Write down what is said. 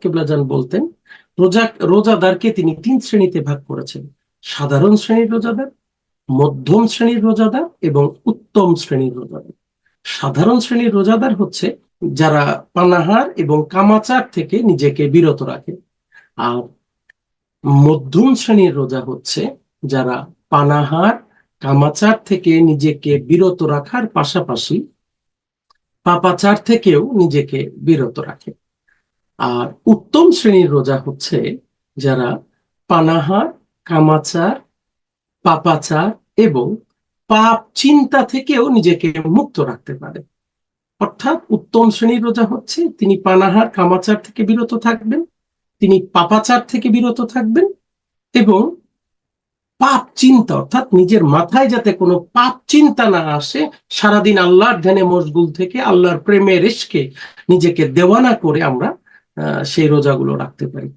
কেবলাজান বলতেন রোজাদারকে তিনি 3 শ্রেণীতে ভাগ করেছেন: সাধারণ শ্রেণীর রোজাদার, মধ্যম শ্রেণীর রোজাদার এবং উত্তম শ্রেণীর রোজাদার। সাধারণ শ্রেণীর রোজাদার হচ্ছে যারা পানাহার এবং কামাচার থেকে নিজেকে বিরত রাখে। আর মধ্যম শ্রেণীর রোজা হচ্ছে যারা পানাহার কামাচার থেকে নিজেকে বিরত রাখার পাশাপাশি পাপাচার থেকেও নিজেকে বিরত রাখে। আর উত্তম শ্রেণীর রোজা হচ্ছে যারা পানাহার, কামাচার, পাপাচার এবং পাপ চিন্তা থেকেও নিজেকে মুক্ত রাখতে পারে। অর্থাৎ উত্তম শ্রেণীর রোজা হচ্ছে তিনি পানাহার কামাচার থেকে বিরত থাকবেন, তিনি পাপাচার থেকে বিরত থাকবেন এবং পাপ চিন্তা অর্থাৎ নিজের মাথায় যাতে কোনো পাপ চিন্তা না আসে, সারাদিন আল্লাহর ধ্যানে মশগুল থেকে আল্লাহর প্রেমের ইশকে নিজেকে দেওয়ানা করে আমরা সেই রোজাগুলো রাখতে পারি।